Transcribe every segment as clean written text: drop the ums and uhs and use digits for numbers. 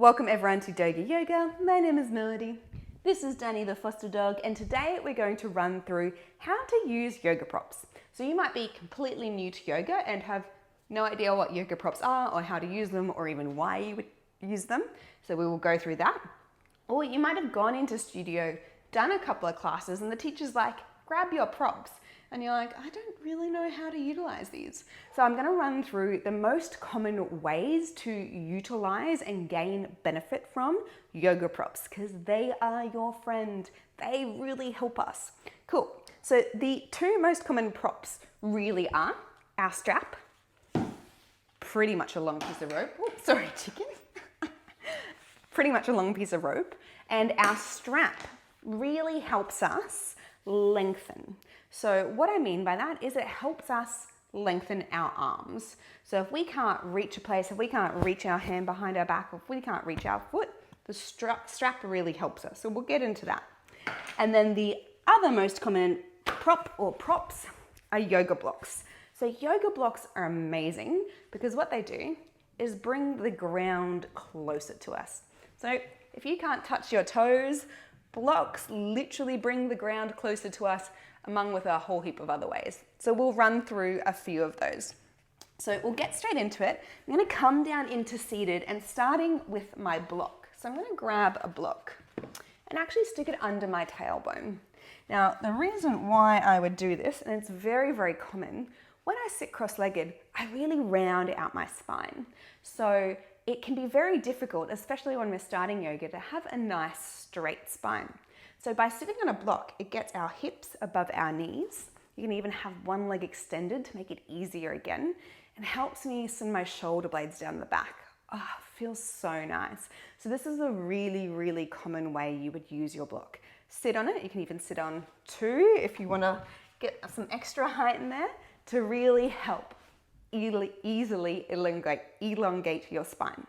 Welcome everyone to Doga Yoga. My name is Melody. This is Danny the foster dog, and today we're going to run through how to use yoga props. So you might be completely new to yoga and have no idea what yoga props are or how to use them or even why you would use them. So we will go through that. Or you might have gone into studio, done a couple of classes, and the teacher's like, grab your props. And you're like, I don't really know how to utilize these. So I'm gonna run through the most common ways to utilize and gain benefit from yoga props, because they are your friend. They really help us. Cool. So the two most common props really are our strap, pretty much a long piece of rope. Oh, sorry, chicken. Pretty much a long piece of rope. And our strap really helps us lengthen. So what I mean by that is it helps us lengthen our arms. So if we can't reach a place, if we can't reach our hand behind our back, if we can't reach our foot, the strap really helps us. So we'll get into that. And then the other most common prop or props are yoga blocks. So yoga blocks are amazing because what they do is bring the ground closer to us. So if you can't touch your toes, blocks literally bring the ground closer to us, among with a whole heap of other ways. So we'll run through a few of those. So we'll get straight into it. I'm gonna come down into seated and starting with my block. So I'm gonna grab a block and actually stick it under my tailbone. Now, the reason why I would do this, and it's very, very common, when I sit cross-legged, I really round out my spine. So it can be very difficult, especially when we're starting yoga, to have a nice straight spine. So by sitting on a block, it gets our hips above our knees. You can even have one leg extended to make it easier again, and helps me send my shoulder blades down the back. Oh, feels so nice. So this is a really, really common way you would use your block. Sit on it. You can even sit on two if you want to get some extra height in there to really help easily elongate your spine.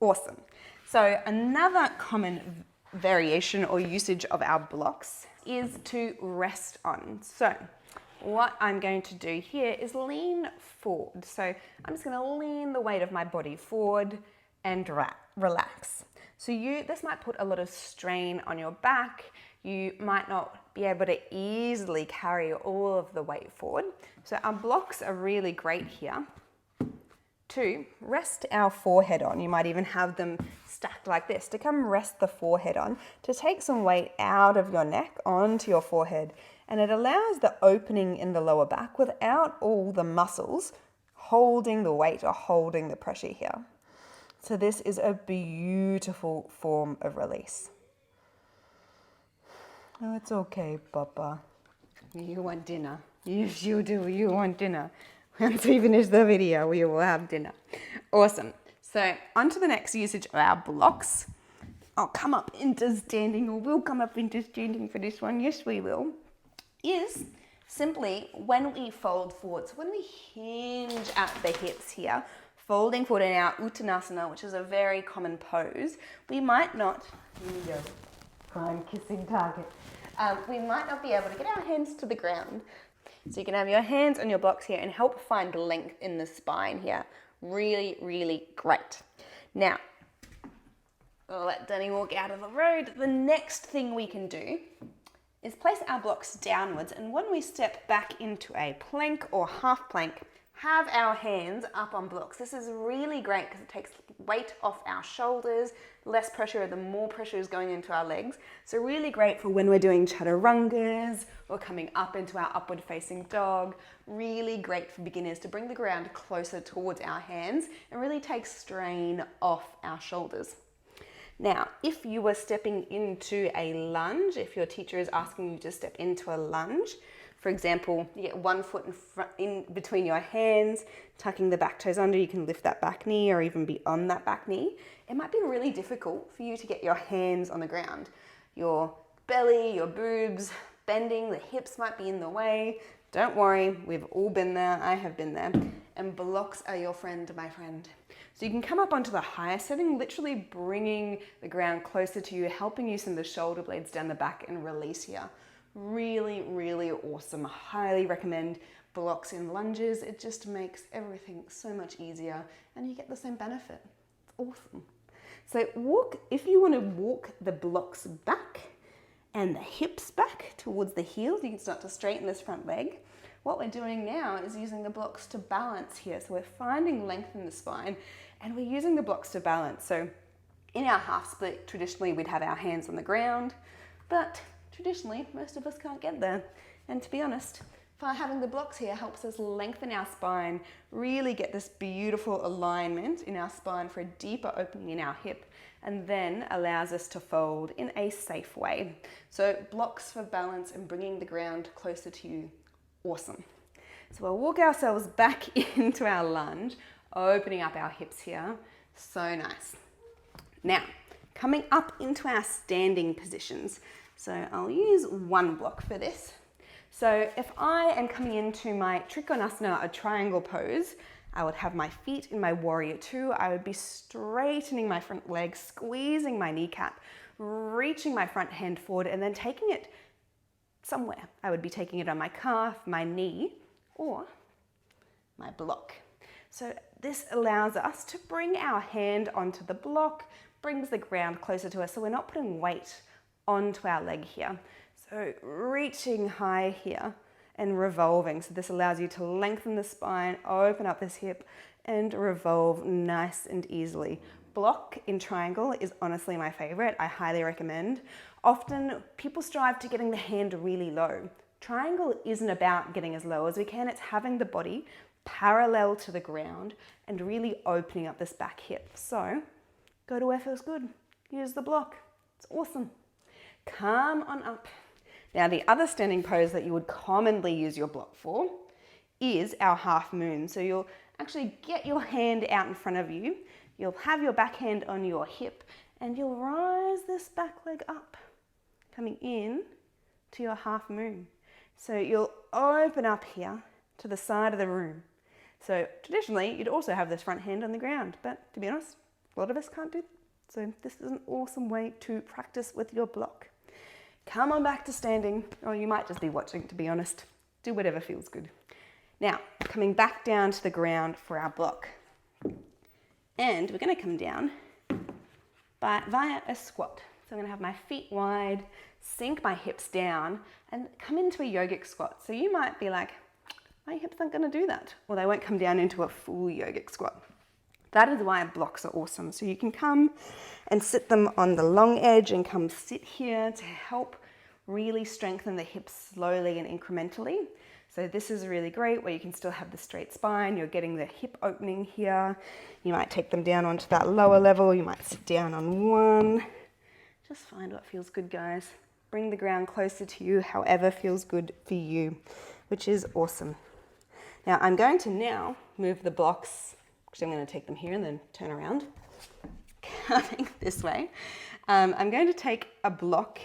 Awesome. So another common variation or usage of our blocks is to rest on. So what I'm going to do here is lean forward. So I'm just going to lean the weight of my body forward and relax. So this might put a lot of strain on your back. You might not be able to easily carry all of the weight forward. So our blocks are really great here to rest our forehead on. You might even have them stacked like this to come rest the forehead on, to take some weight out of your neck onto your forehead. And it allows the opening in the lower back without all the muscles holding the weight or holding the pressure here. So this is a beautiful form of release. Oh, it's okay, Papa. You want dinner. Yes, you do. You want dinner. Once we finish the video, we will have dinner. Awesome. So on to the next usage of our blocks. I'll come up into standing, or we'll come up into standing for this one. Yes, we will. Is simply when we fold forward. So when we hinge at the hips here, folding forward in our Uttanasana, which is a very common pose, we might not, here we go, prime kissing target. We might not be able to get our hands to the ground. So you can have your hands on your blocks here and help find length in the spine here. Really, really great. Now, I'll let Danny walk out of the road. The next thing we can do is place our blocks downwards, and when we step back into a plank or half plank, have our hands up on blocks. This is really great because it takes weight off our shoulders, less pressure, the more pressure is going into our legs. So really great for when we're doing chaturangas or coming up into our upward facing dog. Really great for beginners to bring the ground closer towards our hands and really take strain off our shoulders. Now, if you were stepping into a lunge, if your teacher is asking you to step into a lunge, for example, you get one foot in between your hands, tucking the back toes under, you can lift that back knee or even be on that back knee. It might be really difficult for you to get your hands on the ground. Your belly, your boobs, bending, the hips might be in the way. Don't worry, we've all been there, I have been there. And blocks are your friend, my friend. So you can come up onto the higher setting, literally bringing the ground closer to you, helping you send the shoulder blades down the back and release here. Really, really awesome. Highly recommend blocks in lunges. It just makes everything so much easier and you get the same benefit. It's awesome. So if you want to walk the blocks back and the hips back towards the heels, you can start to straighten this front leg. What we're doing now is using the blocks to balance here. So we're finding length in the spine and we're using the blocks to balance. So in our half split, traditionally we'd have our hands on the ground, but traditionally most of us can't get there. And to be honest, having the blocks here helps us lengthen our spine, really get this beautiful alignment in our spine for a deeper opening in our hip, and then allows us to fold in a safe way. So blocks for balance and bringing the ground closer to you. Awesome. So we'll walk ourselves back into our lunge, opening up our hips here. So nice. Now, coming up into our standing positions. So I'll use one block for this. So if I am coming into my Trikonasana, a triangle pose, I would have my feet in my warrior two. I would be straightening my front leg, squeezing my kneecap, reaching my front hand forward, and then taking it somewhere. I would be taking it on my calf, my knee, or my block. So this allows us to bring our hand onto the block, brings the ground closer to us, so we're not putting weight onto our leg here. So reaching high here and revolving. So this allows you to lengthen the spine, open up this hip, and revolve nice and easily. Block in triangle is honestly my favorite. I highly recommend. Often people strive to getting the hand really low. Triangle isn't about getting as low as we can. It's having the body parallel to the ground and really opening up this back hip. So go to where feels good. Use the block. It's awesome. Come on up. Now the other standing pose that you would commonly use your block for is our half moon. So you'll actually get your hand out in front of you. You'll have your back hand on your hip and you'll rise this back leg up, coming in to your half moon. So you'll open up here to the side of the room. So traditionally, you'd also have this front hand on the ground, but to be honest, a lot of us can't do that. So this is an awesome way to practice with your block. Come on back to standing, or you might just be watching, to be honest. Do whatever feels good. Now, coming back down to the ground for our block. And we're going to come down via a squat. So I'm going to have my feet wide, sink my hips down, and come into a yogic squat. So you might be like, my hips aren't going to do that. Or they won't come down into a full yogic squat. That is why blocks are awesome. So you can come and sit them on the long edge and come sit here to help really strengthen the hips slowly and incrementally. So this is really great where you can still have the straight spine. You're getting the hip opening here. You might take them down onto that lower level. You might sit down on one. Just find what feels good, guys. Bring the ground closer to you, however feels good for you, which is awesome. Now I'm going to now move the blocks. Actually, I'm going to take them here and then turn around. Coming this way. I'm going to take a block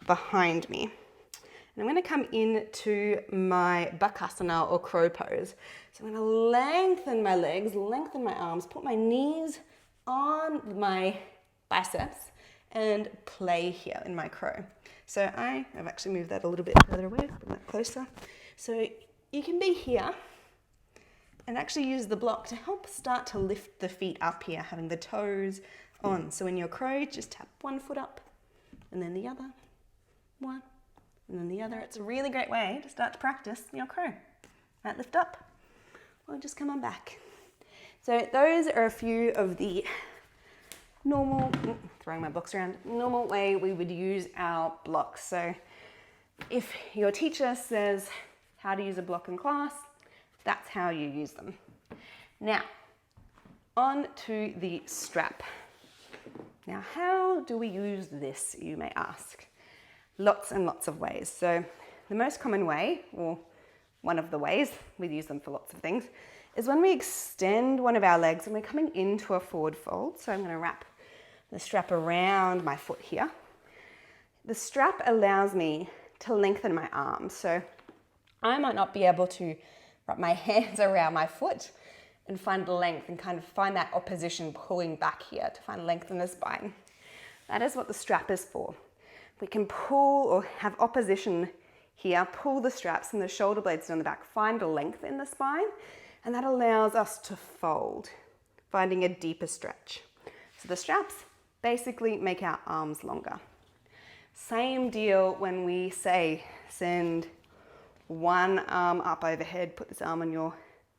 behind me. And I'm going to come into my Bakasana or crow pose. So I'm going to lengthen my legs, lengthen my arms, put my knees on my biceps and play here in my crow. So I've actually moved that a little bit further away, bring that closer. So you can be here and actually use the block to help start to lift the feet up here, having the toes on. So in your crow, just tap one foot up and then the other, one, and then the other. It's a really great way to start to practice your crow. Might lift up or just come on back. So those are a few of the normal, throwing my blocks around, normal way we would use our blocks. So if your teacher says how to use a block in class, that's how you use them. Now, on to the strap. Now, how do we use this, you may ask? Lots and lots of ways. So the most common way, or one of the ways, we use them for lots of things, is when we extend one of our legs and we're coming into a forward fold. So I'm going to wrap the strap around my foot here. The strap allows me to lengthen my arms. So I might not be able to wrap my hands around my foot and find length and kind of find that opposition pulling back here to find length in the spine. That is what the strap is for. We can pull or have opposition here, pull the straps and the shoulder blades down the back, find a length in the spine, and that allows us to fold, finding a deeper stretch. So the straps basically make our arms longer. Same deal when we say send one arm up overhead, put this arm on your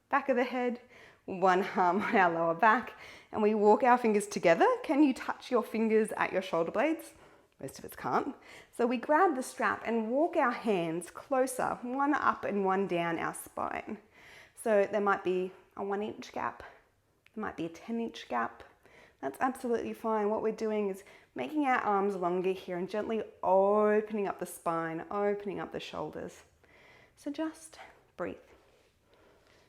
back of the head, one arm on our lower back, and we walk our fingers together. Can you touch your fingers at your shoulder blades? Most of us can't. So we grab the strap and walk our hands closer, one up and one down our spine. So there might be a 1-inch gap, there might be a 10-inch gap. That's absolutely fine. What we're doing is making our arms longer here and gently opening up the spine, opening up the shoulders. So just breathe.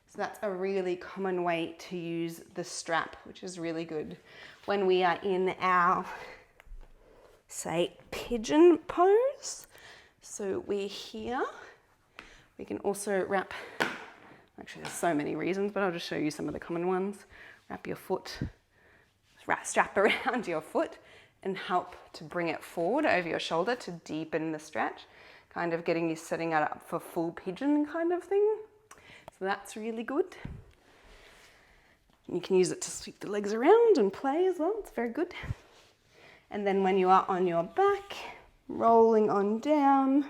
So that's a really common way to use the strap, which is really good when we are in our, say, pigeon pose. So we're here. We can also wrap, actually there's so many reasons, but I'll just show you some of the common ones. Wrap your foot, strap around your foot and help to bring it forward over your shoulder to deepen the stretch, kind of getting you setting it up for full pigeon kind of thing. So that's really good. You can use it to sweep the legs around and play as well. It's very good. And then when you are on your back, rolling on down,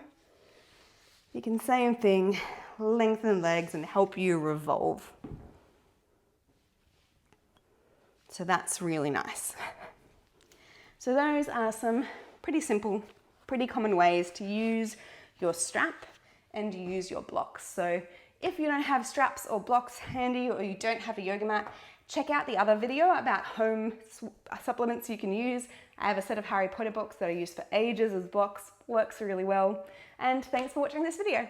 you can same thing, lengthen legs and help you revolve. So that's really nice. So those are some pretty simple, pretty common ways to use your strap and use your blocks. So if you don't have straps or blocks handy or you don't have a yoga mat, check out the other video about home supplements you can use. I have a set of Harry Potter books that I used for ages as blocks, works really well. And thanks for watching this video.